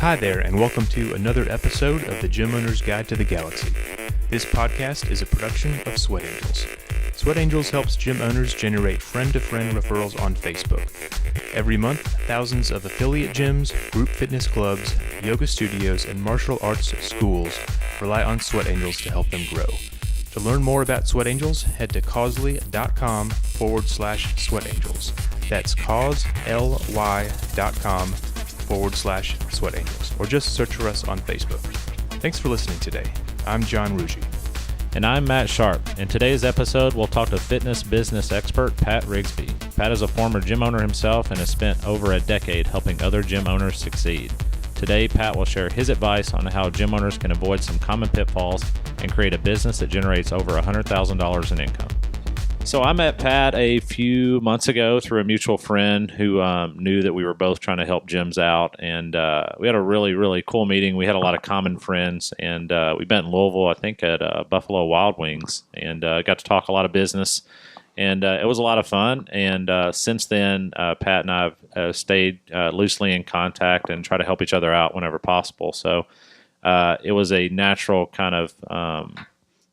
Hi there, and welcome to another episode of the Gym Owner's Guide to the Galaxy. This podcast is a production of Sweat Angels. Sweat Angels helps gym owners generate friend-to-friend referrals on Facebook. Every month, thousands of affiliate gyms, group fitness clubs, yoga studios, and martial arts schools rely on Sweat Angels to help them grow. To learn more about Sweat Angels, head to causley.com/Sweat Angels. That's causely.com/Sweat Angels, or just search for us on Facebook. Thanks for listening today. I'm John Ruggie. And I'm Matt Sharp. In today's episode, we'll talk to fitness business expert Pat Rigsby. Pat is a former gym owner himself and has spent over a decade helping other gym owners succeed. Today, Pat will share his advice on how gym owners can avoid some common pitfalls and create a business that generates over $100,000 in income. So I met Pat a few months ago through a mutual friend who knew that we were both trying to help gyms out, and we had a really, really cool meeting. We had a lot of common friends, and we met in Louisville, I think, at Buffalo Wild Wings, and got to talk a lot of business, and it was a lot of fun. And since then, Pat and I have stayed loosely in contact and try to help each other out whenever possible. So it was a natural kind of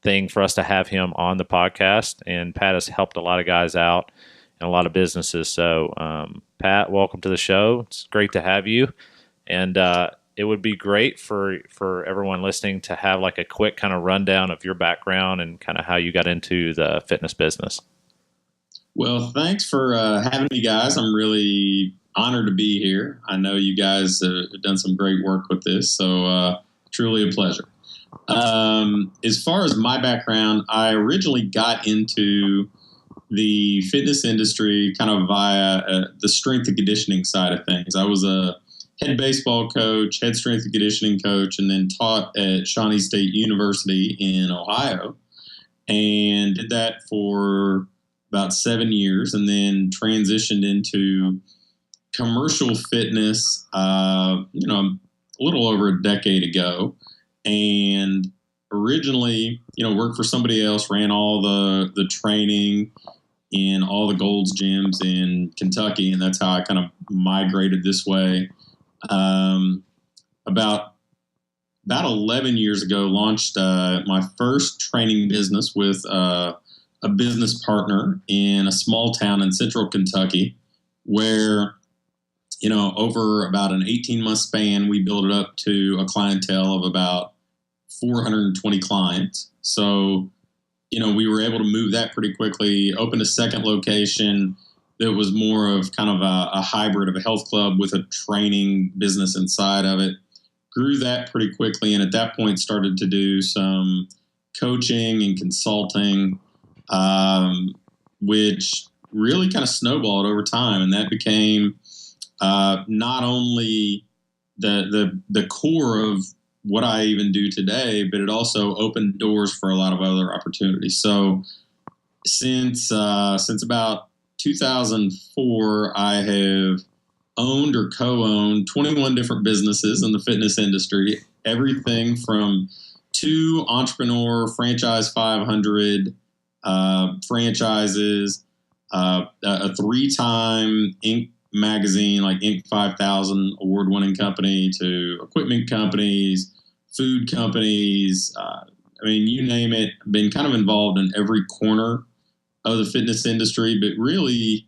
thing for us to have him on the podcast, and Pat has helped a lot of guys out and a lot of businesses. So Pat, welcome to the show. It's great to have you, and it would be great for everyone listening to have like a quick kind of rundown of your background and kind of how you got into the fitness business. Well, thanks for having me, guys. I'm really honored to be here. I know you guys have done some great work with this, so truly a pleasure. As far as my background, I originally got into the fitness industry kind of via the strength and conditioning side of things. I was a head baseball coach, head strength and conditioning coach, and then taught at Shawnee State University in Ohio, and did that for about 7 years, and then transitioned into commercial fitness, a little over a decade ago. And originally, worked for somebody else, ran all the training in all the Gold's gyms in Kentucky, and that's how I kind of migrated this way. About 11 years ago, launched my first training business with a business partner in a small town in central Kentucky, where over about an 18-month span, we built it up to a clientele of about 420 clients. So, we were able to move that pretty quickly, opened a second location that was more of kind of a hybrid of a health club with a training business inside of it. Grew that pretty quickly, and at that point started to do some coaching and consulting, which really kind of snowballed over time. And that became not only the core of what I even do today, but it also opened doors for a lot of other opportunities. So since about 2004, I have owned or co-owned 21 different businesses in the fitness industry, everything from 2 entrepreneur franchise 500 franchises, a 3-time Inc. magazine, like Inc. 5000 award-winning company, to equipment companies, food companies, you name it. Been kind of involved in every corner of the fitness industry, but really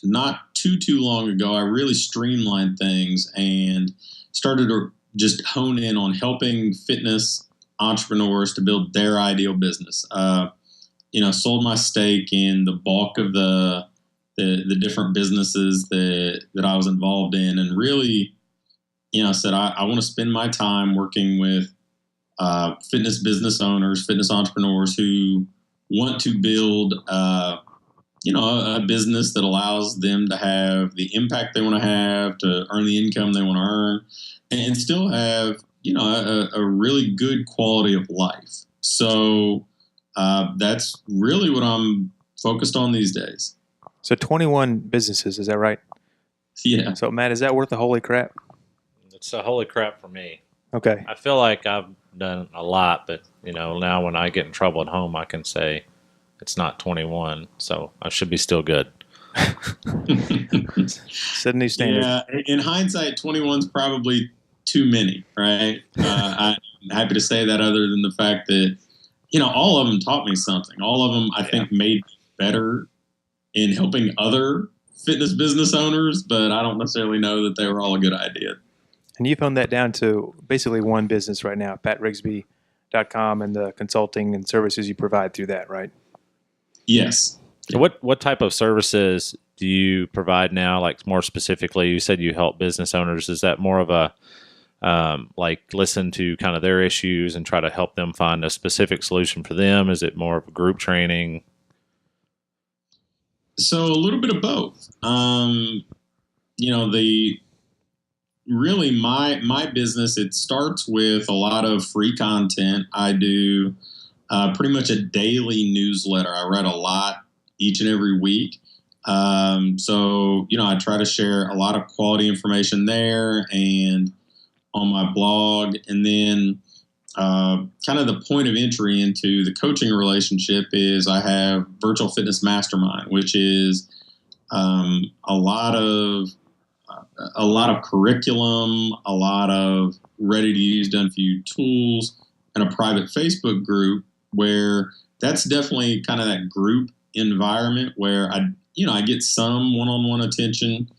not too long ago, I really streamlined things and started to just hone in on helping fitness entrepreneurs to build their ideal business. Sold my stake in the bulk of the different businesses that I was involved in, and really, said I want to spend my time working with fitness business owners, fitness entrepreneurs who want to build, a business that allows them to have the impact they want to have, to earn the income they want to earn, and still have, a really good quality of life. So that's really what I'm focused on these days. So 21 businesses, is that right? Yeah. So Matt, is that worth the holy crap? It's a holy crap for me. Okay. I feel like I've done a lot, but now when I get in trouble at home, I can say it's not 21, so I should be still good. Set a new standard. Yeah, in hindsight, 21's probably too many, right? I'm happy to say that, other than the fact that, all of them taught me something. All of them, I think, made me better in helping other fitness business owners, but I don't necessarily know that they were all a good idea. And you've honed that down to basically one business right now, patrigsby.com, and the consulting and services you provide through that, right? Yes. So what type of services do you provide now? Like, more specifically, you said you help business owners. Is that more of a listen to kind of their issues and try to help them find a specific solution for them? Is it more of a group training? So a little bit of both. My business, it starts with a lot of free content. I do pretty much a daily newsletter. I write a lot each and every week. I try to share a lot of quality information there and on my blog. And then kind of the point of entry into the coaching relationship is I have Virtual Fitness Mastermind, which is a lot of curriculum, a lot of ready to use, done for you tools, and a private Facebook group where that's definitely kind of that group environment where I get some one-on-one attention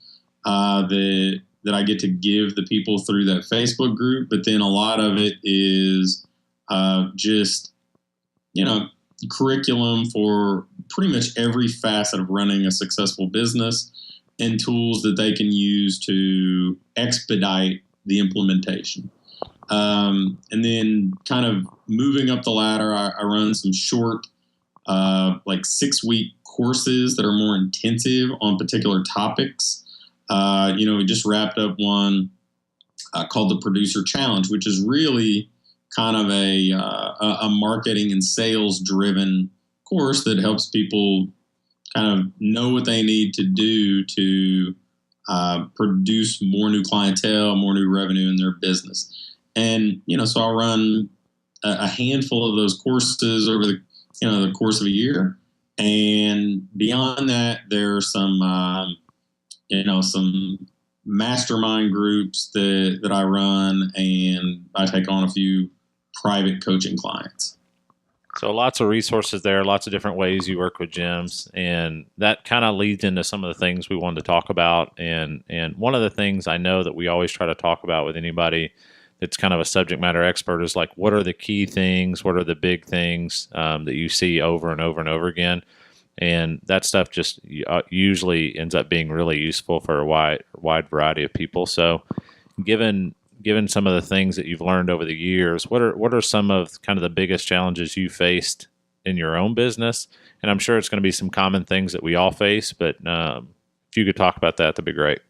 that I get to give the people through that Facebook group, but then a lot of it is just curriculum for pretty much every facet of running a successful business and tools that they can use to expedite the implementation. And then kind of moving up the ladder, I run some short 6-week courses that are more intensive on particular topics. We just wrapped up one called the Producer Challenge, which is really kind of a marketing and sales driven course that helps people kind of know what they need to do to produce more new clientele, more new revenue in their business. And, so I'll run a handful of those courses over the course of a year. And beyond that, there are some mastermind groups that I run, and I take on a few private coaching clients. So lots of resources there, lots of different ways you work with gyms, and that kind of leads into some of the things we wanted to talk about. And one of the things I know that we always try to talk about with anybody that's kind of a subject matter expert is like, what are the key things? What are the big things that you see over and over and over again? And that stuff just usually ends up being really useful for a wide variety of people. So given some of the things that you've learned over the years, what are some of kind of the biggest challenges you faced in your own business? And I'm sure it's going to be some common things that we all face, but if you could talk about that, that'd be great.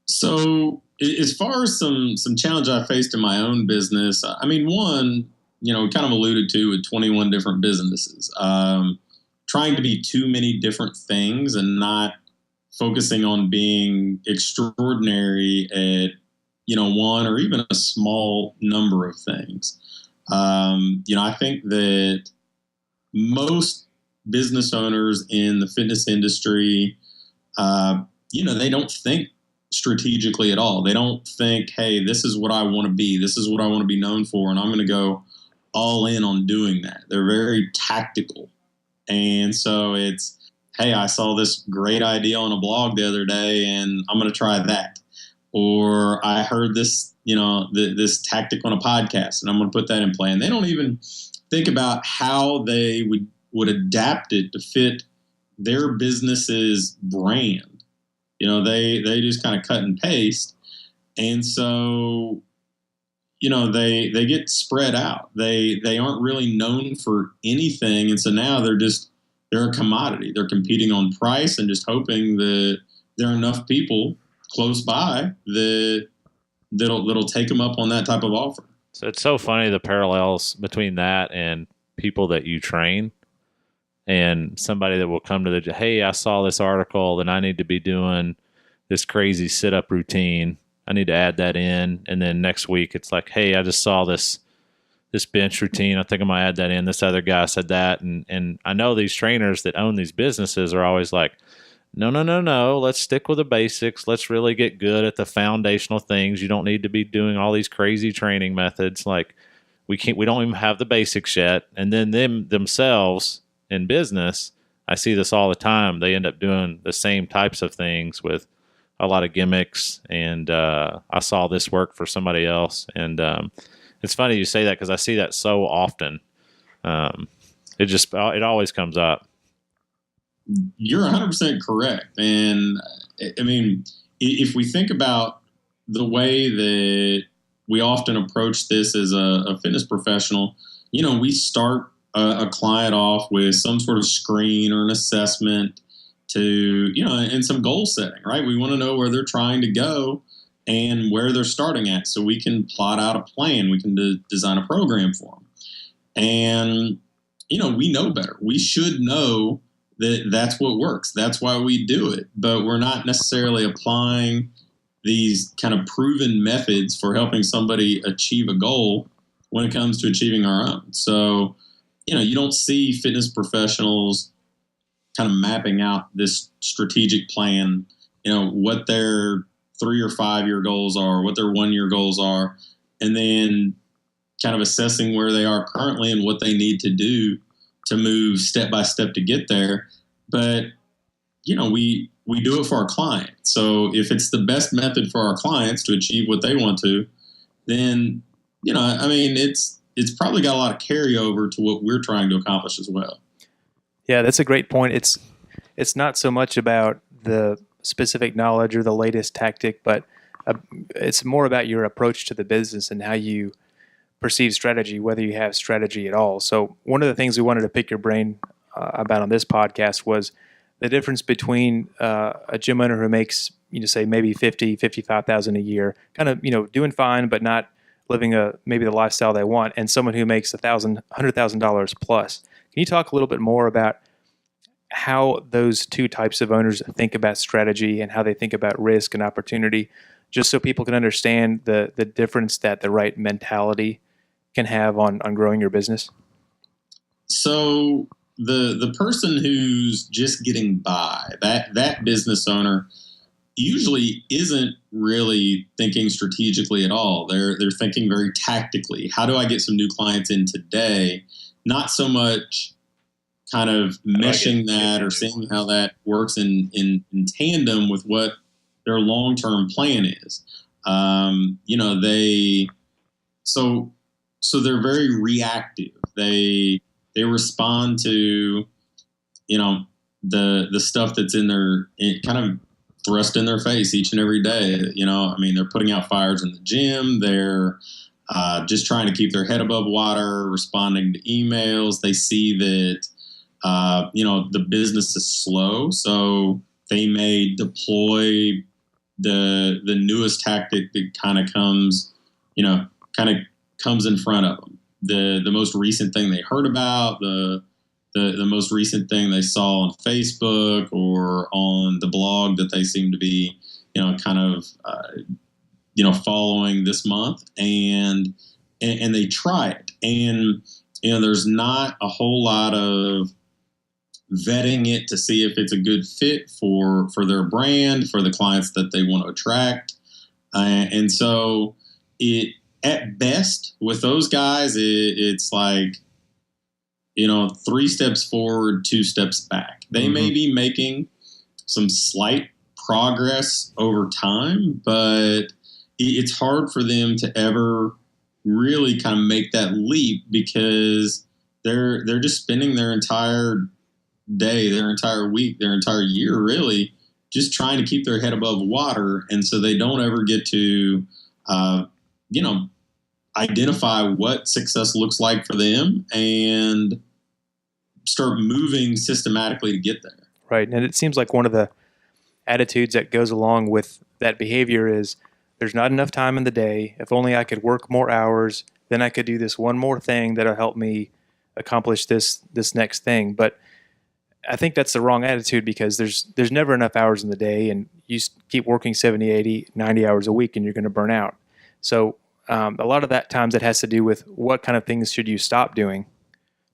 So as far as some challenge I faced in my own business, I mean, one, we kind of alluded to with 21 different businesses, trying to be too many different things and not focusing on being extraordinary at, one or even a small number of things. I think that most business owners in the fitness industry, they don't think strategically at all. They don't think, hey, this is what I want to be. This is what I want to be known for. And I'm going to go all in on doing that. They're very tactical. And so it's, hey, I saw this great idea on a blog the other day and I'm going to try that. Or I heard this, this tactic on a podcast and I'm going to put that in play. And they don't even think about how they would adapt it to fit their business's brand. They just kind of cut and paste. And so, they get spread out. They aren't really known for anything. And so now they're a commodity. They're competing on price and just hoping that there are enough people close by that'll take them up on that type of offer. So it's so funny, the parallels between that and people that you train, and somebody that will come to hey, I saw this article and I need to be doing this crazy sit-up routine. I need to add that in. And then next week it's like, hey, I just saw this bench routine. I think I'm going to add that in. This other guy said that. And I know these trainers that own these businesses are always like, No. Let's stick with the basics. Let's really get good at the foundational things. You don't need to be doing all these crazy training methods. Like we don't even have the basics yet. And then themselves in business, I see this all the time. They end up doing the same types of things with a lot of gimmicks. And I saw this work for somebody else. And it's funny you say that because I see that so often. It always comes up. You're 100% correct. And I mean, if we think about the way that we often approach this as a fitness professional, we start a client off with some sort of screen or an assessment to, and some goal setting, right? We want to know where they're trying to go and where they're starting at so we can plot out a plan. We can design a program for them. And, we know better. We should know that's what works. That's why we do it. But we're not necessarily applying these kind of proven methods for helping somebody achieve a goal when it comes to achieving our own. So, you don't see fitness professionals kind of mapping out this strategic plan, what their 3 or 5 year goals are, what their 1 year goals are, and then kind of assessing where they are currently and what they need to do to move step by step to get there. But, we do it for our client. So if it's the best method for our clients to achieve what they want to, then, it's probably got a lot of carryover to what we're trying to accomplish as well. Yeah, that's a great point. It's not so much about the specific knowledge or the latest tactic, but it's more about your approach to the business and how you perceive strategy, whether you have strategy at all. So one of the things we wanted to pick your brain about on this podcast was the difference between a gym owner who makes, say maybe $55,000 a year, kind of, doing fine, but not living maybe the lifestyle they want, and someone who makes $100,000 plus. Can you talk a little bit more about how those two types of owners think about strategy and how they think about risk and opportunity, just so people can understand the difference that the right mentality can have on growing your business? So the person who's just getting by, that business owner usually isn't really thinking strategically at all. They're thinking very tactically. How do I get some new clients in today? Not so much kind of meshing that or seeing how that works in tandem with what their long-term plan is. So they're very reactive. They respond to, the stuff that's kind of thrust in their face each and every day. They're putting out fires in the gym. They're just trying to keep their head above water, responding to emails. They see that, the business is slow, so they may deploy the newest tactic that kind of comes in front of them. The most recent thing they heard about, the most recent thing they saw on Facebook or on the blog that they seem to be, following this month, and they try it. And, there's not a whole lot of vetting it to see if it's a good fit for their brand, for the clients that they want to attract. And so at best with those guys, it's like, 3 steps forward, 2 steps back. They may be making some slight progress over time, but it's hard for them to ever really kind of make that leap because they're just spending their entire day, their entire week, their entire year really just trying to keep their head above water. And so they don't ever get to, identify what success looks like for them and start moving systematically to get there. Right. And it seems like one of the attitudes that goes along with that behavior is there's not enough time in the day. If only I could work more hours, then I could do this one more thing that'll help me accomplish this next thing. But I think that's the wrong attitude because there's never enough hours in the day, and you keep working 70, 80, 90 hours a week and you're going to burn out. So a lot of that times it has to do with what kind of things should you stop doing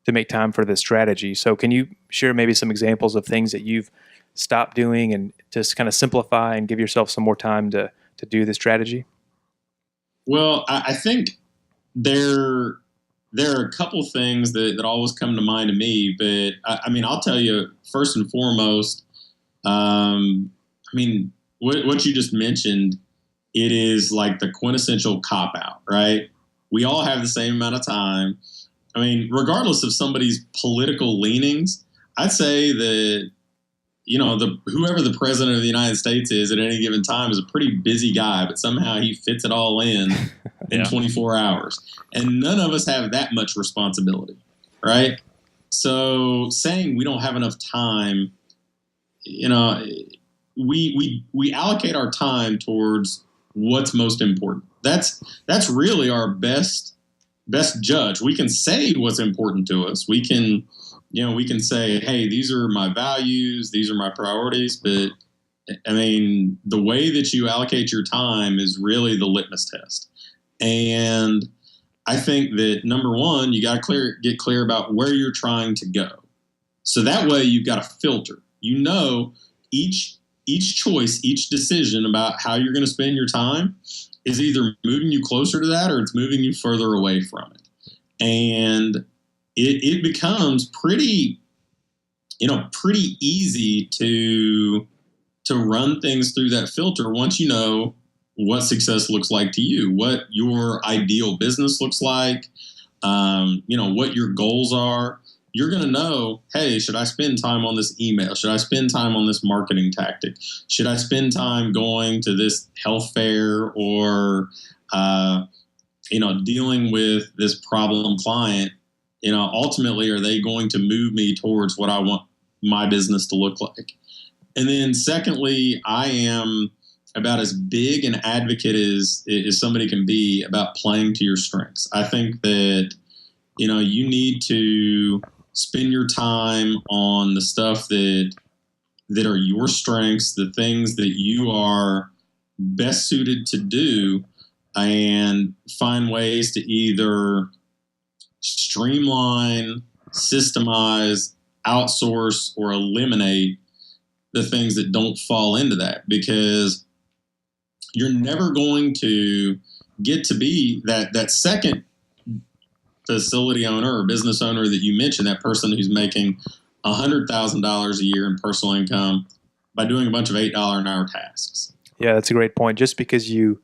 to make time for this strategy. So can you share maybe some examples of things that you've stopped doing and just kind of simplify and give yourself some more time to do the strategy? Well, I think there are a couple things that always come to mind to me, but I mean, I'll tell you first and foremost, I mean, what you just mentioned, it is like the quintessential cop-out, right? We all have the same amount of time. I mean, regardless of somebody's political leanings, I'd say that, whoever the president of the United States is at any given time is a pretty busy guy, but somehow he fits it all in 24 hours. And none of us have that much responsibility, right? So saying we don't have enough time, we allocate our time towards what's most important. That's really our best judge. We can say what's important to us. We can say, hey, these are my values, these are my priorities. But I mean, the way that you allocate your time is really the litmus test. And I think that number one, you got to get clear about where you're trying to go. So that way you've got a filter. Each choice, each decision about how you're going to spend your time is either moving you closer to that or it's moving you further away from it. And it becomes pretty easy to run things through that filter once you know what success looks like to you, what your ideal business looks like, what your goals are. You're going to know, hey, should I spend time on this email? Should I spend time on this marketing tactic? Should I spend time going to this health fair or, dealing with this problem client? Ultimately, are they going to move me towards what I want my business to look like? And then secondly, I am about as big an advocate as somebody can be about playing to your strengths. I think that, you need to spend your time on the stuff that are your strengths, the things that you are best suited to do, and find ways to either streamline, systemize, outsource, or eliminate the things that don't fall into that, because you're never going to get to be that second facility owner or business owner that you mentioned, that person who's making $100,000 a year in personal income by doing a bunch of $8 an hour tasks. Yeah, that's a great point. Just because you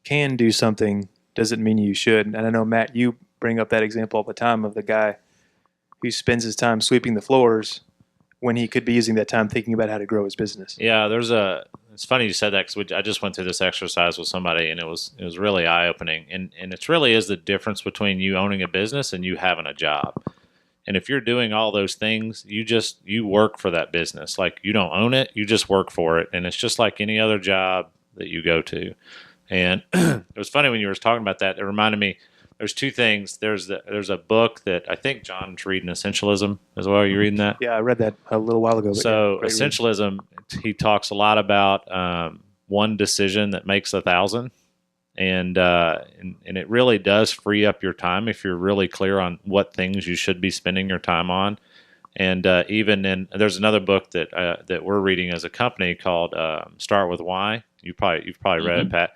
can do something doesn't mean you should. And I know, Matt, you bring up that example all the time of the guy who spends his time sweeping the floors when he could be using that time thinking about how to grow his business. Yeah, it's funny you said that, because I just went through this exercise with somebody, and it was really eye-opening. And it really is the difference between you owning a business and you having a job. And if you're doing all those things, you work for that business. Like, you don't own it, you just work for it. And it's just like any other job that you go to. And it was funny when you were talking about that. It reminded me, there's two things. There's a book that I think John's reading, Essentialism as well. Are you reading that? Yeah, I read that a little while ago. So Essentialism, he talks a lot about one decision that makes 1,000. And it really does free up your time if you're really clear on what things you should be spending your time on. And there's another book that we're reading as a company called Start With Why. You've probably read it, Pat.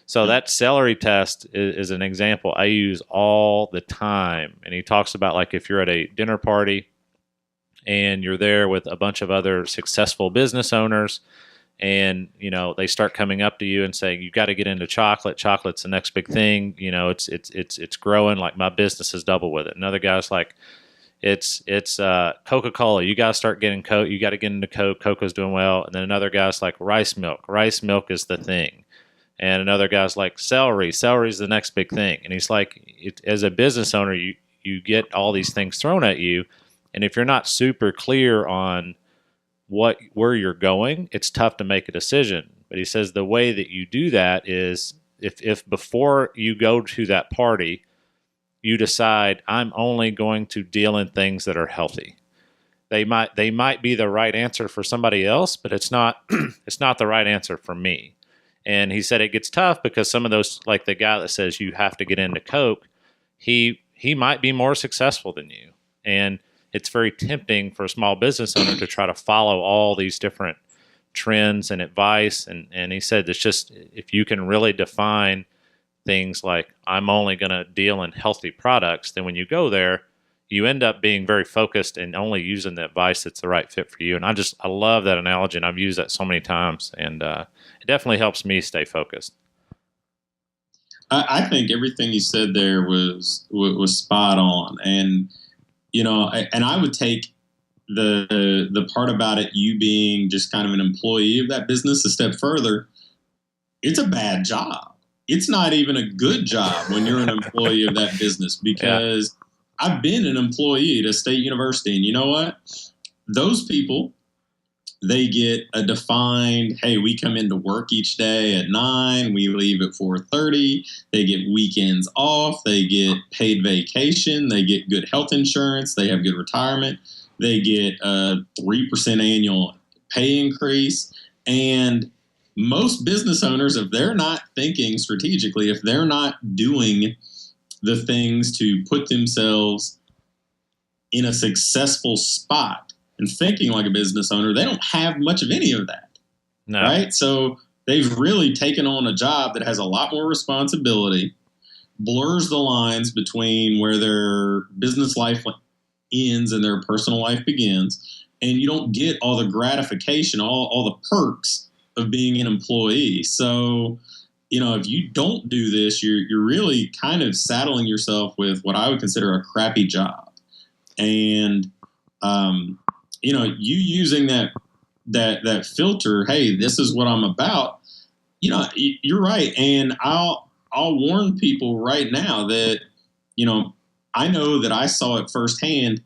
So that celery test is an example I use all the time. And he talks about, like, if you're at a dinner party and you're there with a bunch of other successful business owners, and they start coming up to you and saying, you got to get into chocolate. Chocolate's the next big thing. It's growing. Like, my business has doubled with it. Another guy's like, it's Coca-Cola. You got to start getting Coke. You got to get into Coke. Cocoa's doing well. And then another guy's like, rice milk. Rice milk is the thing. And another guy's like, celery. Celery's the next big thing. And he's like, as a business owner, you get all these things thrown at you. And if you're not super clear on where you're going, it's tough to make a decision. But he says the way that you do that is if before you go to that party, you decide, I'm only going to deal in things that are healthy. They might be the right answer for somebody else, but it's not it's not the right answer for me. And he said it gets tough because some of those, like the guy that says you have to get into Coke, he might be more successful than you. And it's very tempting for a small business owner to try to follow all these different trends and advice. And he said it's just, if you can really define things like, I'm only going to deal in healthy products, then when you go there, you end up being very focused and only using the advice that's the right fit for you. And I love that analogy, and I've used that so many times, and it definitely helps me stay focused. I think everything you said there was spot on. And, and I would take the part about it, you being just kind of an employee of that business, a step further. It's a bad job. It's not even a good job when you're an employee of that business, because I've been an employee at a state university, and you know what? Those people, they get a defined, hey, we come into work each day at 9, we leave at 4:30. They get weekends off. They get paid vacation. They get good health insurance. They have good retirement. They get a 3% annual pay increase. And most business owners, if they're not thinking strategically, if they're not doing the things to put themselves in a successful spot and thinking like a business owner, they don't have much of any of that. No. Right? So they've really taken on a job that has a lot more responsibility, blurs the lines between where their business life ends and their personal life begins. And you don't get all the gratification, all the perks of being an employee. So, if you don't do this, you're really kind of saddling yourself with what I would consider a crappy job. And, you using that filter, hey, this is what I'm about. You're right. And I'll warn people right now that, I know that I saw it firsthand.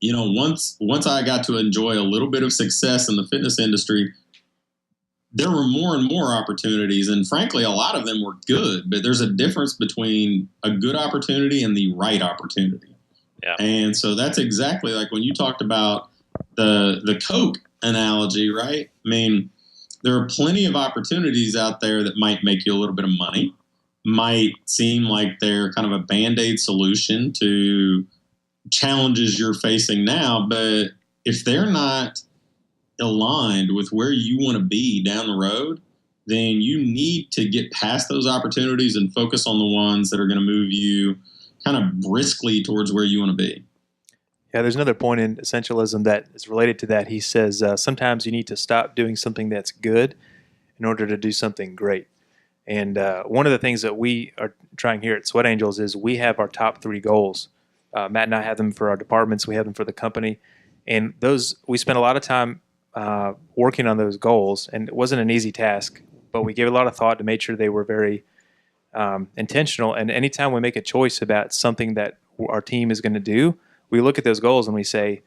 Once I got to enjoy a little bit of success in the fitness industry, there were more and more opportunities. And frankly, a lot of them were good, but there's a difference between a good opportunity and the right opportunity. Yeah. And so that's exactly like when you talked about the Coke analogy, right? I mean, there are plenty of opportunities out there that might make you a little bit of money, might seem like they're kind of a Band-Aid solution to challenges you're facing now. But if they're not aligned with where you want to be down the road, then you need to get past those opportunities and focus on the ones that are going to move you kind of briskly towards where you want to be. Yeah, there's another point in essentialism that is related to that. He says sometimes you need to stop doing something that's good in order to do something great. And one of the things that we are trying here at Sweat Angels is we have our top 3 goals. Matt and I have them for our departments. We have them for the company. And those, we spent a lot of time working on those goals, and it wasn't an easy task, but we gave a lot of thought to make sure they were very intentional. And anytime we make a choice about something that our team is going to do, we look at those goals and we say,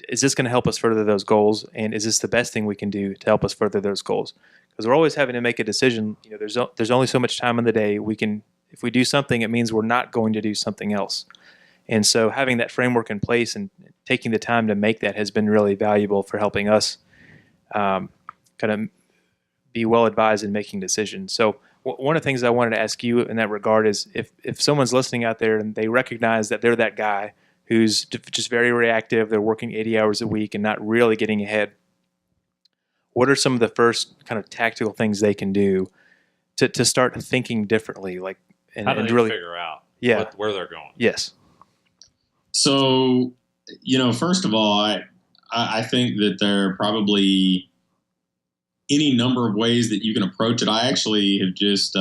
is this going to help us further those goals? And is this the best thing we can do to help us further those goals? Because we're always having to make a decision. There's only so much time in the day. If we do something, it means we're not going to do something else. And so having that framework in place and taking the time to make that has been really valuable for helping us kind of be well advised in making decisions. So one of the things I wanted to ask you in that regard is if someone's listening out there and they recognize that they're that guy who's just very reactive, they're working 80 hours a week and not really getting ahead, what are some of the first kind of tactical things they can do to start thinking differently? How do they really figure out where they're going? Yes. So, first of all, I think that there are probably any number of ways that you can approach it. I actually have just,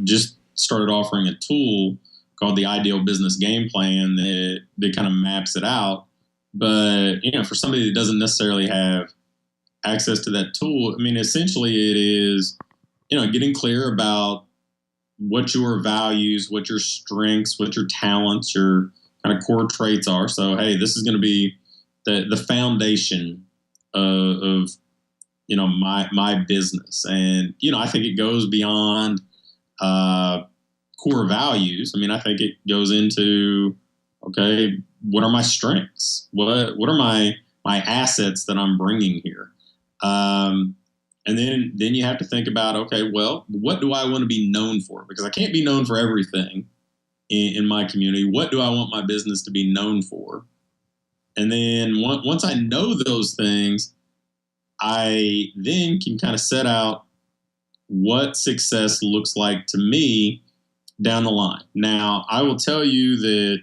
just started offering a tool called the Ideal Business Game Plan that kind of maps it out. But, for somebody that doesn't necessarily have access to that tool, I mean, essentially it is, getting clear about what your values, what your strengths, what your talents, your kind of core traits are. So, hey, this is going to be the foundation of my business. And, I think it goes beyond core values. I mean, I think it goes into, okay, what are my strengths? What are my assets that I'm bringing here? And then you have to think about, okay, well, what do I want to be known for? Because I can't be known for everything. in my community? What do I want my business to be known for? And then once I know those things, I then can kind of set out what success looks like to me down the line. Now, I will tell you that,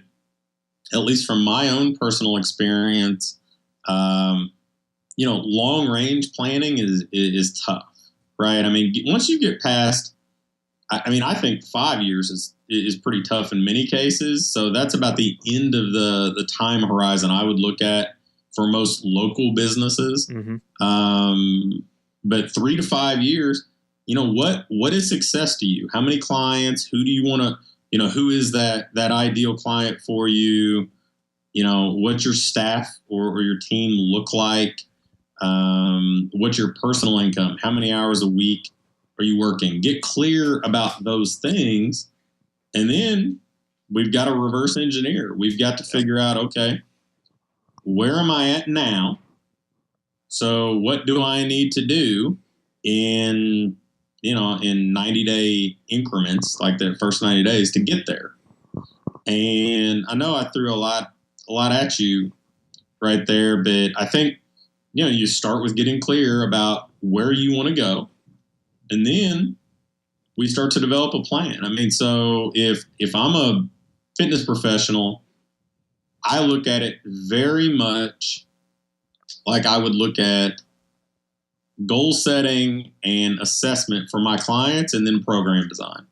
at least from my own personal experience, long range planning is tough, right? I mean, once you get past, I think 5 years is pretty tough in many cases. So that's about the end of the time horizon I would look at for most local businesses. Mm-hmm. But 3 to 5 years, what is success to you? How many clients? Who do you want to, who is that ideal client for you? What's your staff or your team look like? What's your personal income? How many hours a week are you working? Get clear about those things. And then we've got to reverse engineer. We've got to figure out, okay, where am I at now? So what do I need to do in 90-day increments, like the first 90 days, to get there? And I know I threw a lot at you right there, but I think, you start with getting clear about where you want to go. And then we start to develop a plan. I mean, so if I'm a fitness professional, I look at it very much like I would look at goal setting and assessment for my clients, and then program design.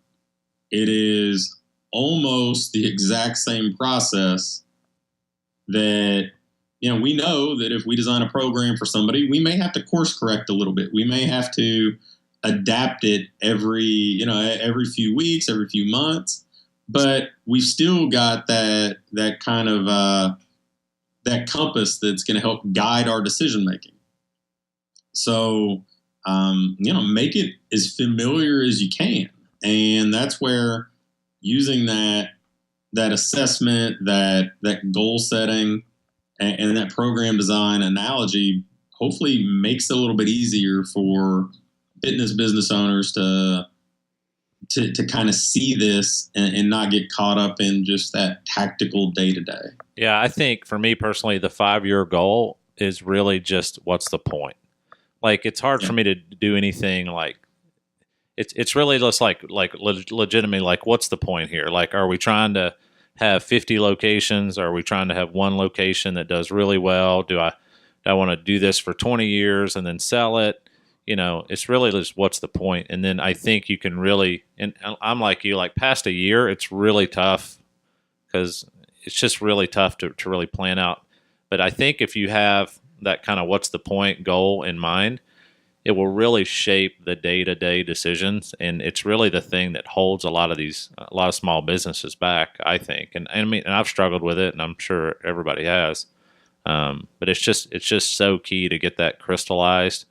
It is almost the exact same process that, we know that if we design a program for somebody, we may have to course correct a little bit. We may have to adapt it every few weeks, every few months, but we've still got that kind of that compass that's going to help guide our decision making. So, make it as familiar as you can. And that's where using that assessment, that goal setting, and that program design analogy hopefully makes it a little bit easier for fitness business owners to kind of see this and not get caught up in just that tactical day-to-day. Yeah, I think for me personally, the 5-year goal is really just what's the point? Like, it's hard for me to do anything like it's really just like legitimately, like, what's the point here? Like, are we trying to have 50 locations? Are we trying to have one location that does really well? Do I want to do this for 20 years and then sell it? It's really just what's the point? And then I think you can really, and I'm like you, like past a year, it's really tough because it's just really tough to really plan out. But I think if you have that kind of what's the point goal in mind, it will really shape the day-to-day decisions. And it's really the thing that holds a lot of small businesses back, I think. And I've struggled with it, and I'm sure everybody has. But it's just so key to get that crystallized,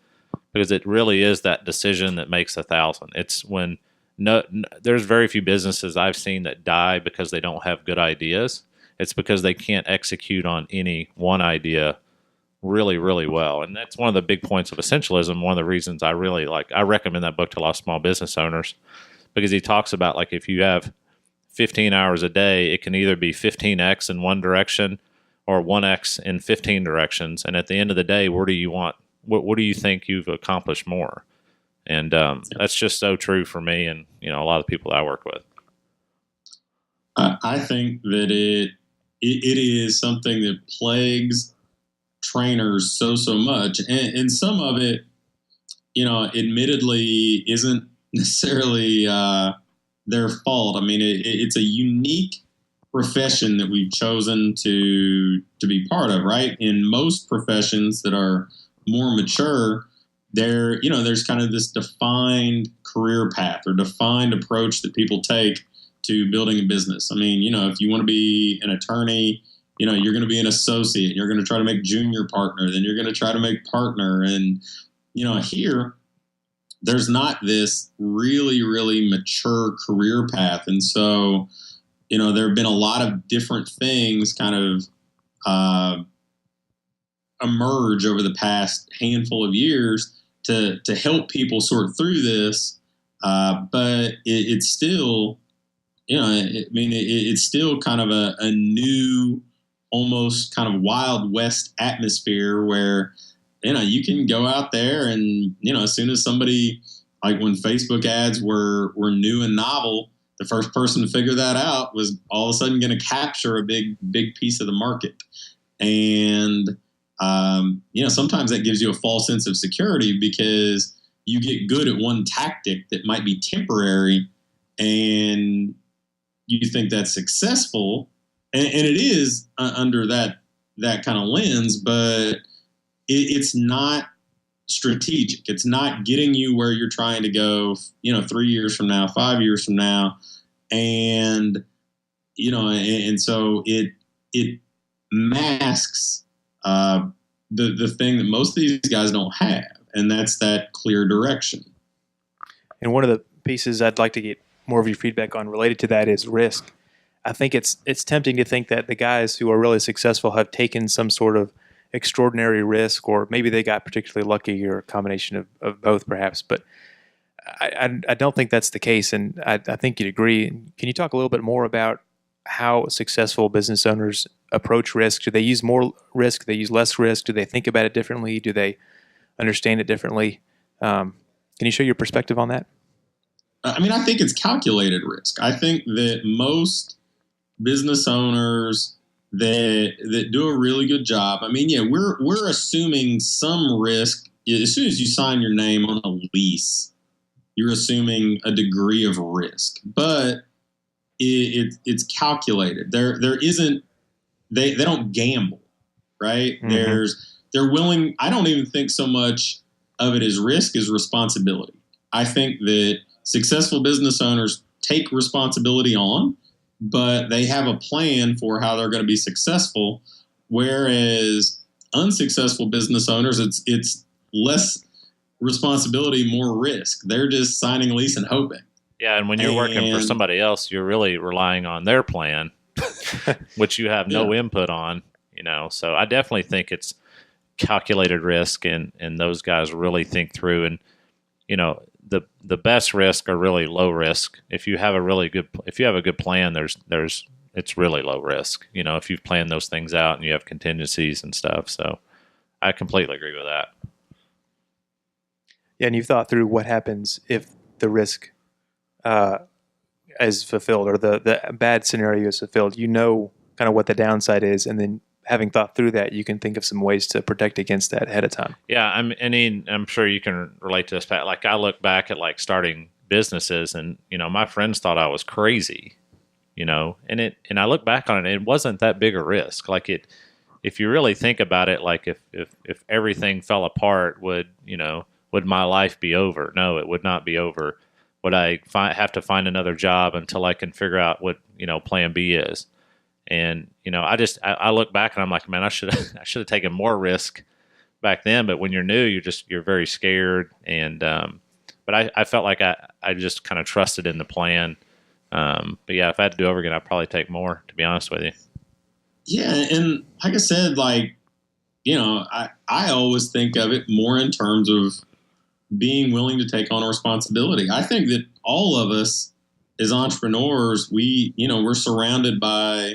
because it really is that decision that makes 1,000. It's when there's very few businesses I've seen that die because they don't have good ideas. It's because they can't execute on any one idea really, really well. And that's one of the big points of essentialism. One of the reasons I really I recommend that book to a lot of small business owners, because he talks about, like, if you have 15 hours a day, it can either be 15x in one direction or 1x in 15 directions. And at the end of the day, where do you want? What do you think you've accomplished more? And that's just so true for me and a lot of people that I work with. I think that it is something that plagues trainers so much, and some of it, admittedly isn't necessarily their fault. I mean, it's a unique profession that we've chosen to be part of, right? In most professions that are more mature, there's kind of this defined career path or defined approach that people take to building a business. I mean, if you want to be an attorney, you're going to be an associate. You're going to try to make junior partner. Then you're going to try to make partner. And, here, there's not this really, really mature career path. And so, there have been a lot of different things kind of emerge over the past handful of years to help people sort through this. But it's still, it's still kind of a new, almost kind of Wild West atmosphere where, you can go out there and, as soon as somebody, like when Facebook ads were new and novel, the first person to figure that out was all of a sudden going to capture a big piece of the market. And, sometimes that gives you a false sense of security because you get good at one tactic that might be temporary and you think that's successful. And it is under that kind of lens, but it's not strategic. It's not getting you where you're trying to go, 3 years from now, 5 years from now. And, and so it masks the thing that most of these guys don't have. And that's that clear direction. And one of the pieces I'd like to get more of your feedback on related to that is risk. I think it's tempting to think that the guys who are really successful have taken some sort of extraordinary risk, or maybe they got particularly lucky, or a combination of both perhaps. But I don't think that's the case, and I think you'd agree. Can you talk a little bit more about how successful business owners approach risk? Do they use more risk? Do they use less risk? Do they think about it differently? Do they understand it differently? Can you share your perspective on that? I think it's calculated risk. I think that most business owners that do a really good job. We're assuming some risk. As soon as you sign your name on a lease, you're assuming a degree of risk, but it's calculated. There isn't. They don't gamble, right? Mm-hmm. They're willing. I don't even think so much of it as risk as responsibility. I think that successful business owners take responsibility on, but they have a plan for how they're going to be successful. Whereas unsuccessful business owners, it's less responsibility, more risk. They're just signing a lease and hoping. Yeah, and when you're working for somebody else, you're really relying on their plan, which you have no input on. So I definitely think it's calculated risk, and those guys really think through. And the best risk are really low risk. If you have a good plan, it's really low risk. If you've planned those things out and you have contingencies and stuff. So I completely agree with that. Yeah, and you've thought through what happens if the risk is fulfilled, or the bad scenario is fulfilled. Kind of what the downside is, and then having thought through that, you can think of some ways to protect against that ahead of time. Yeah, I'm sure you can relate to this, Pat. Like, I look back at starting businesses, and my friends thought I was crazy, and I look back on it, it wasn't that big a risk. If you really think about it, if everything fell apart, would my life be over? No, it would not be over. Would I have to find another job until I can figure out what plan B is? And I look back and I'm like, man, I should have taken more risk back then. But when you're new, you're very scared. And but I felt like I just kind of trusted in the plan. But yeah, if I had to do over again, I'd probably take more, to be honest with you. Yeah, and like I said, I always think of it more in terms of being willing to take on responsibility. I think that all of us as entrepreneurs, we're surrounded by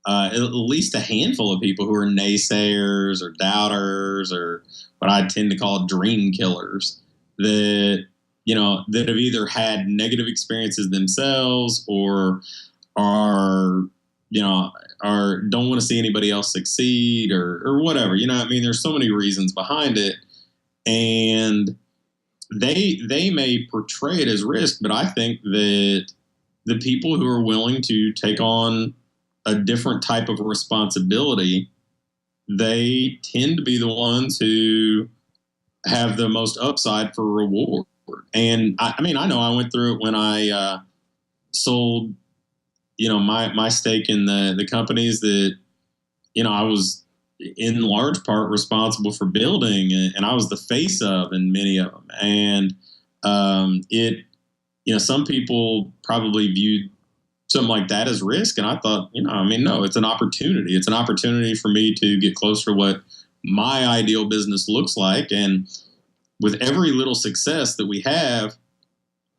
at least a handful of people who are naysayers or doubters, or what I tend to call dream killers, that have either had negative experiences themselves or are don't want to see anybody else succeed or whatever. There's so many reasons behind it, and they may portray it as risk, but I think that the people who are willing to take on a different type of responsibility, they tend to be the ones who have the most upside for reward. And I know I went through it when I sold, my stake in the companies that, I was in large part responsible for building, and I was the face of in many of them. And some people probably viewed something like that as risk. And I thought, no, it's an opportunity. It's an opportunity for me to get closer to what my ideal business looks like. And with every little success that we have,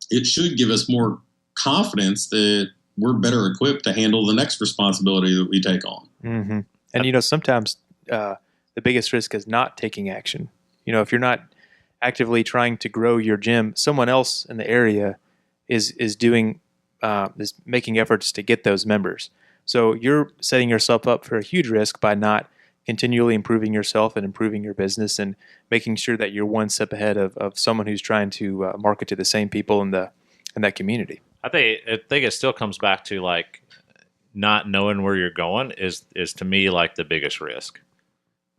it should give us more confidence that, we're better equipped to handle the next responsibility that we take on. Mm-hmm. And, sometimes the biggest risk is not taking action. If you're not actively trying to grow your gym, someone else in the area is making efforts to get those members. So you're setting yourself up for a huge risk by not continually improving yourself and improving your business and making sure that you're one step ahead of someone who's trying to market to the same people in that community. I think it still comes back to like not knowing where you're going is to me like the biggest risk,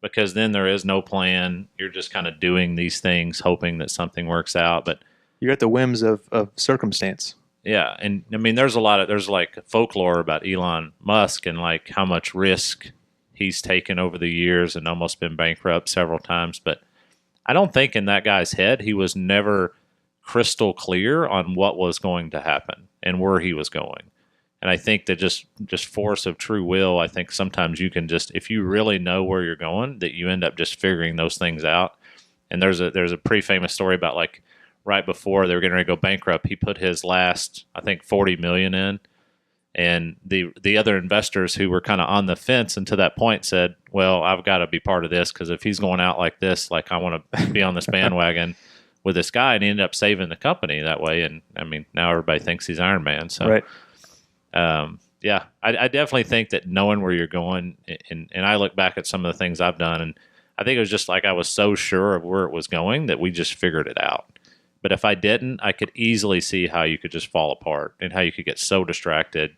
because then there is no plan. You're just kind of doing these things hoping that something works out, but you're at the whims of circumstance. Yeah, and I mean, there's like folklore about Elon Musk and like how much risk he's taken over the years and almost been bankrupt several times. But I don't think in that guy's head he was never crystal clear on what was going to happen and where he was going. And I think that just force of true will, I think sometimes you can just, if you really know where you're going, that you end up just figuring those things out. And there's a pretty famous story about like right before they were getting ready to go bankrupt, he put his last, I think, $40 million in. And the other investors who were kind of on the fence and to that point said, well, I've got to be part of this because if he's going out like this, like I want to be on this bandwagon with this guy. And he ended up saving the company that way. And I mean, now everybody thinks he's Iron Man. So, right. Yeah, I definitely think that knowing where you're going, and I look back at some of the things I've done, and I think it was just like I was so sure of where it was going that we just figured it out. But if I didn't, I could easily see how you could just fall apart and how you could get so distracted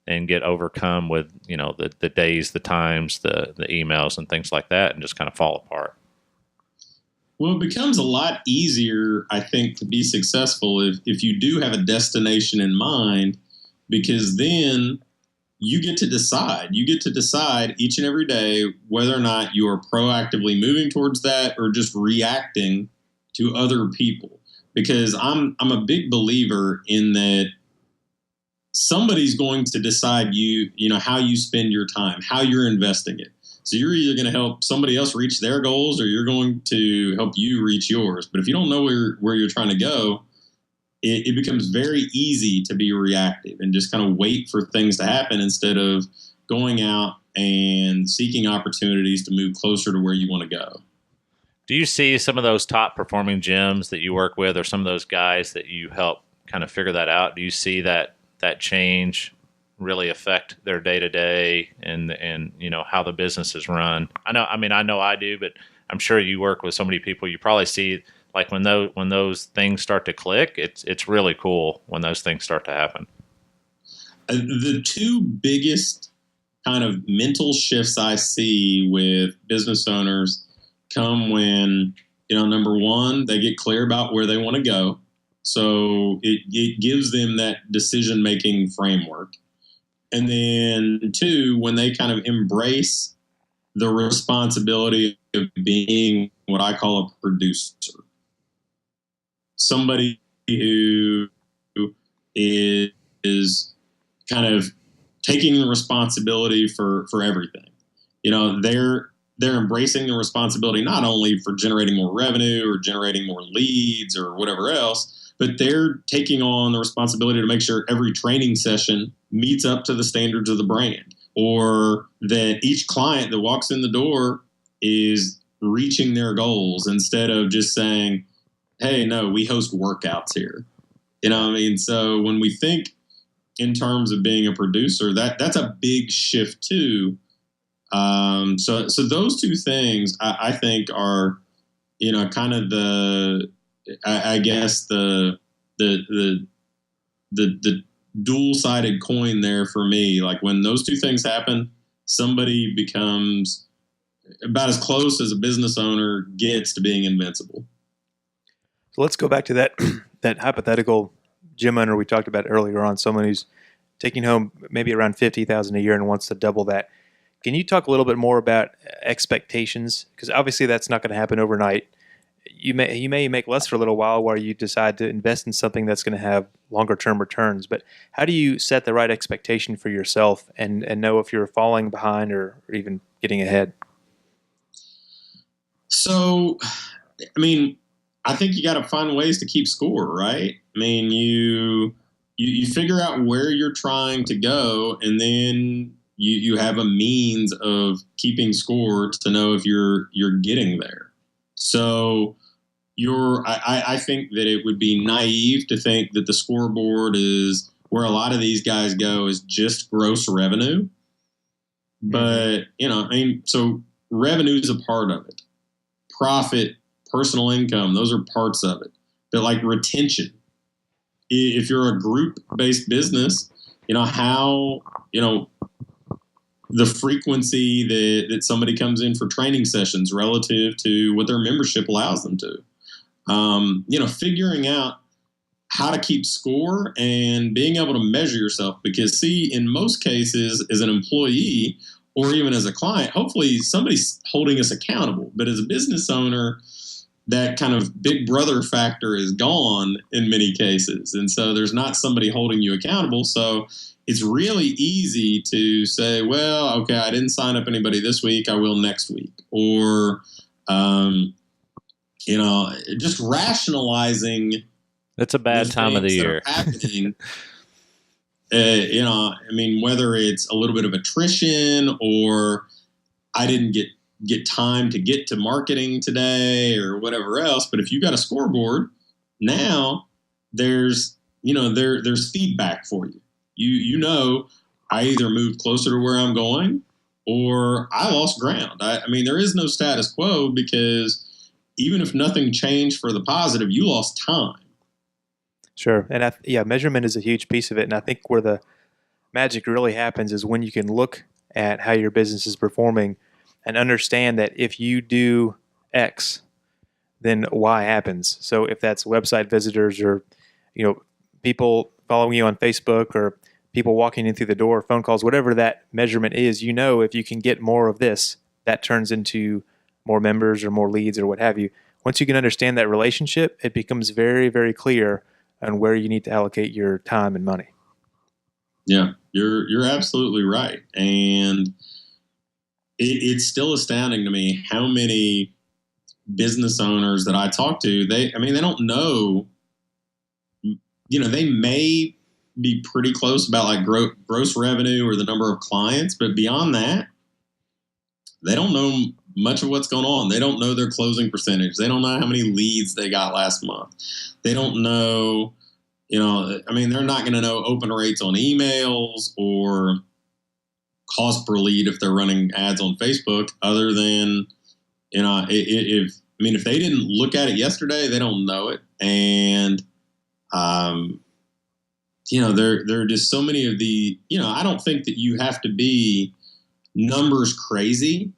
and get overcome with, the days, the times, the emails and things like that and just kind of fall apart. Well, it becomes a lot easier, I think, to be successful if you do have a destination in mind, because then you get to decide. You get to decide each and every day whether or not you are proactively moving towards that or just reacting to other people. Because I'm a big believer in that somebody's going to decide how you spend your time, how you're investing it. So you're either going to help somebody else reach their goals or you're going to help you reach yours. But if you don't know where you're trying to go, it becomes very easy to be reactive and just kind of wait for things to happen instead of going out and seeking opportunities to move closer to where you want to go. Do you see some of those top performing gyms that you work with or some of those guys that you help kind of figure that out? Do you see that change really affect their day to day and how the business is run? I know I do, but I'm sure you work with so many people. You probably see like when those things start to click, it's really cool when those things start to happen. The two biggest kind of mental shifts I see with business owners come when, number one, they get clear about where they want to go. So it gives them that decision-making framework. And then two, when they kind of embrace the responsibility of being what I call a producer. Somebody who is kind of taking the responsibility for everything. They're embracing the responsibility not only for generating more revenue or generating more leads or whatever else, but they're taking on the responsibility to make sure every training session meets up to the standards of the brand, or that each client that walks in the door is reaching their goals instead of just saying, hey, no, we host workouts here. So when we think in terms of being a producer, that's a big shift too. So those two things I think are, kind of the dual-sided coin there for me. Like when those two things happen, somebody becomes about as close as a business owner gets to being invincible. So let's go back to that hypothetical gym owner we talked about earlier on, someone who's taking home maybe around $50,000 a year and wants to double that. Can you talk a little bit more about expectations? Because obviously that's not going to happen overnight. You may make less for a little while you decide to invest in something that's going to have longer term returns. But how do you set the right expectation for yourself and know if you're falling behind or even getting ahead? So, I think you got to find ways to keep score, right? You you figure out where you're trying to go, and then you have a means of keeping score to know if you're getting there. So I think that it would be naive to think that the scoreboard is where a lot of these guys go is just gross revenue. But, so revenue is a part of it. Profit, personal income, those are parts of it. But like retention, if you're a group-based business, how the frequency that somebody comes in for training sessions relative to what their membership allows them to. Figuring out how to keep score and being able to measure yourself. Because, see, in most cases, as an employee or even as a client, hopefully somebody's holding us accountable. But as a business owner, that kind of big brother factor is gone in many cases. And so there's not somebody holding you accountable. So it's really easy to say, well, okay, I didn't sign up anybody this week. I will next week. Or, just rationalizing. It's a bad time of the year. Happening. Whether it's a little bit of attrition or I didn't get time to get to marketing today or whatever else. But if you got a scoreboard, now there's feedback for you. I either moved closer to where I'm going or I lost ground. There is no status quo, because even if nothing changed for the positive, you lost time. Sure. And measurement is a huge piece of it. And I think where the magic really happens is when you can look at how your business is performing and understand that if you do X, then Y happens. So if that's website visitors or, people following you on Facebook or people walking in through the door, phone calls, whatever that measurement is, if you can get more of this, that turns into more members or more leads or what have you. Once you can understand that relationship, it becomes very, very clear on where you need to allocate your time and money. Yeah, you're absolutely right. And it's still astounding to me how many business owners that I talk to, they don't know, they may be pretty close about like gross revenue or the number of clients, but beyond that, they don't know much of what's going on. They don't know their closing percentage. They don't know how many leads they got last month. They don't know, they're not going to know open rates on emails or cost per lead if they're running ads on Facebook, other than, if they didn't look at it yesterday, they don't know it. And, there are just so many of the, I don't think that you have to be numbers crazy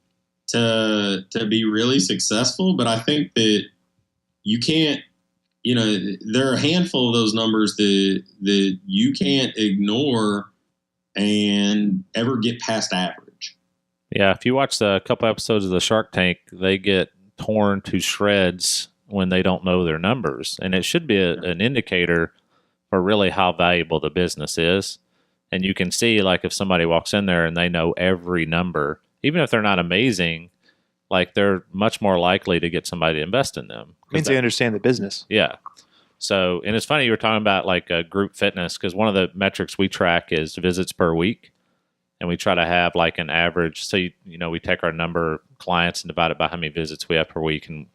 to be really successful, but I think that you can't, there are a handful of those numbers that you can't ignore and ever get past average. Yeah, if you watch a couple episodes of the Shark Tank, they get torn to shreds when they don't know their numbers. And it should be an indicator for really how valuable the business is. And you can see, like, if somebody walks in there and they know every number, even if they're not amazing, like, they're much more likely to get somebody to invest in them. It means they understand the business. Yeah. So, and it's funny you were talking about like group fitness, because one of the metrics we track is visits per week. And we try to have like an average. So, we take our number of clients and divide it by how many visits we have per week. And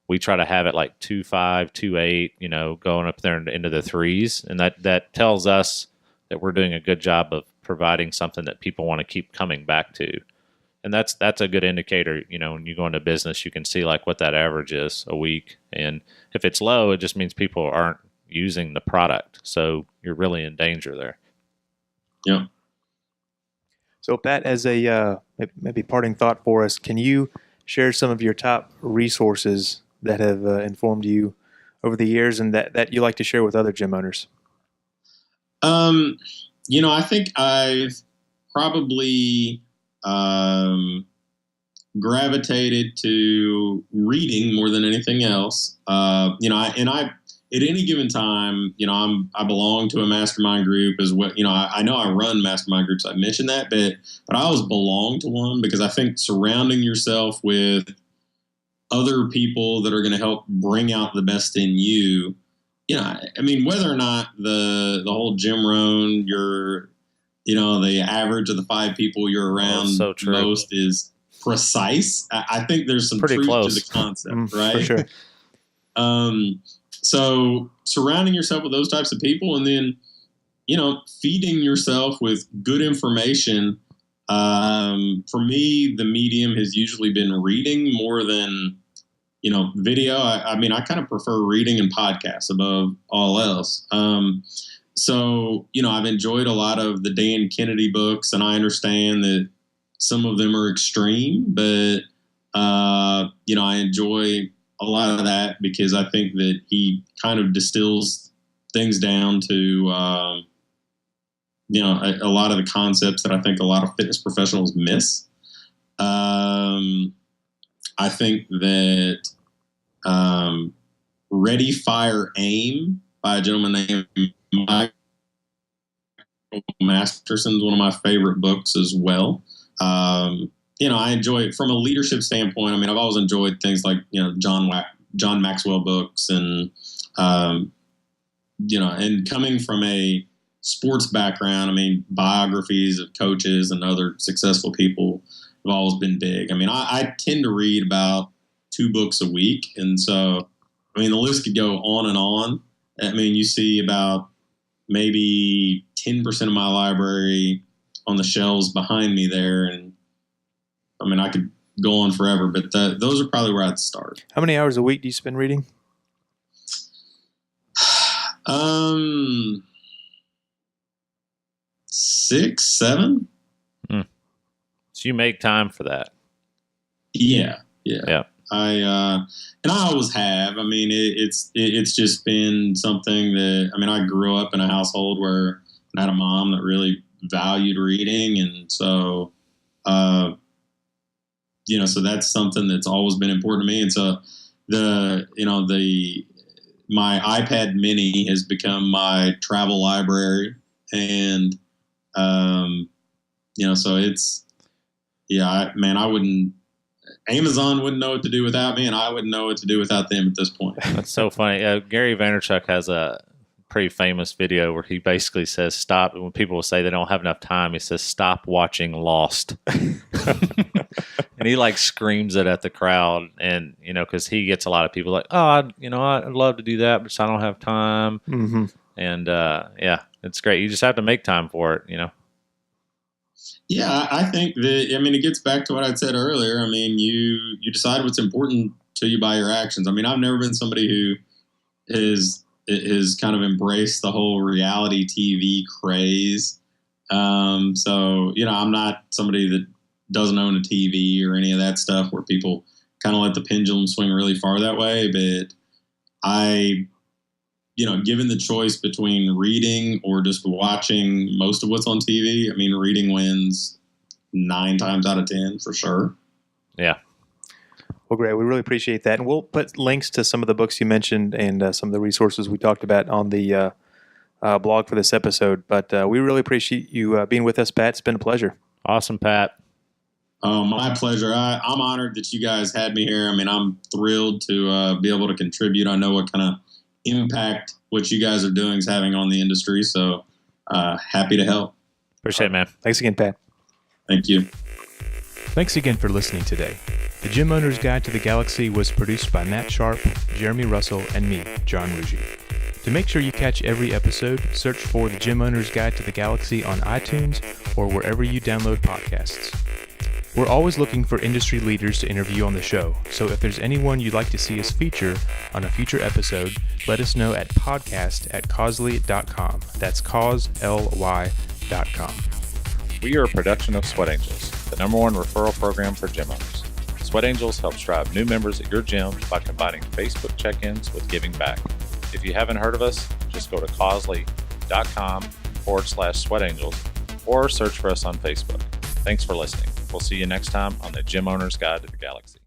we try to have it like 2.5, 2.8, going up there into the threes. And that tells us that we're doing a good job of providing something that people want to keep coming back to. And that's a good indicator. When you go into business, you can see like what that average is a week. And if it's low, it just means people aren't using the product. So you're really in danger there. Yeah. So Pat, as a maybe parting thought for us, can you share some of your top resources that have informed you over the years and that you like to share with other gym owners? I think I've probably gravitated to reading more than anything else. At any given time, I belong to a mastermind group as well. I know I run mastermind groups. I mentioned that, but I always belong to one, because I think surrounding yourself with other people that are going to help bring out the best in you I mean, whether or not the whole gym roan, the average of the 5 people you're around most is precise. I think there's some pretty truth close to the concept, right? For sure. So surrounding yourself with those types of people, and then, feeding yourself with good information. For me, the medium has usually been reading more than, video. I mean, I kind of prefer reading and podcasts above all else. So, I've enjoyed a lot of the Dan Kennedy books, and I understand that some of them are extreme, but, I enjoy a lot of that because I think that he kind of distills things down to, a lot of the concepts that I think a lot of fitness professionals miss. I think that Ready, Fire, Aim by a gentleman named Michael Masterson is one of my favorite books as well. I enjoy it from a leadership standpoint. I mean, I've always enjoyed things like, John Maxwell books and coming from a sports background, I mean, biographies of coaches and other successful people have always been big. I mean, I tend to read about 2 books a week. And so, I mean, the list could go on and on. I mean, you see about maybe 10% of my library on the shelves behind me there. And I mean, I could go on forever, but those are probably where I'd start. How many hours a week do you spend reading? 6, 7. So you make time for that. Yeah. Yeah. And I always have. I mean, it's just been something that, I mean, I grew up in a household where I had a mom that really valued reading. And so, so that's something that's always been important to me. And so my iPad mini has become my travel library. And, so it's, Amazon wouldn't know what to do without me, and I wouldn't know what to do without them at this point. That's so funny. Gary Vaynerchuk has a pretty famous video where he basically says, stop. When people say they don't have enough time, he says, stop watching Lost. And he screams it at the crowd. And, because he gets a lot of people like, I'd love to do that, but I don't have time. Mm-hmm. And, it's great. You just have to make time for it, Yeah, I think that, it gets back to what I'd said earlier. I mean, you decide what's important to you by your actions. I mean, I've never been somebody who is kind of embraced the whole reality TV craze. So, I'm not somebody that doesn't own a TV or any of that stuff where people kind of let the pendulum swing really far that way. But given the choice between reading or just watching most of what's on TV, I mean, reading wins 9 times out of 10 for sure. Yeah. Well, great. We really appreciate that. And we'll put links to some of the books you mentioned and some of the resources we talked about on the blog for this episode. But we really appreciate you being with us, Pat. It's been a pleasure. Awesome, Pat. Oh, my pleasure. I'm honored that you guys had me here. I mean, I'm thrilled to be able to contribute. I know what kind of impact what you guys are doing is having on the industry. So happy to help. Appreciate it, man. Thanks again, Pat. Thank you. Thanks again for listening today. The Gym Owner's Guide to the Galaxy was produced by Matt Sharp, Jeremy Russell, and me, John Ruggie. To make sure you catch every episode, search for The Gym Owner's Guide to the Galaxy on iTunes or wherever you download podcasts. We're always looking for industry leaders to interview on the show, so if there's anyone you'd like to see us feature on a future episode, let us know at podcast@causley.com. That's cause.ly.com. We are a production of Sweat Angels, the #1 referral program for gym owners. Sweat Angels helps drive new members at your gym by combining Facebook check-ins with giving back. If you haven't heard of us, just go to causley.com/Sweat Angels or search for us on Facebook. Thanks for listening. We'll see you next time on the Gym Owner's Guide to the Galaxy.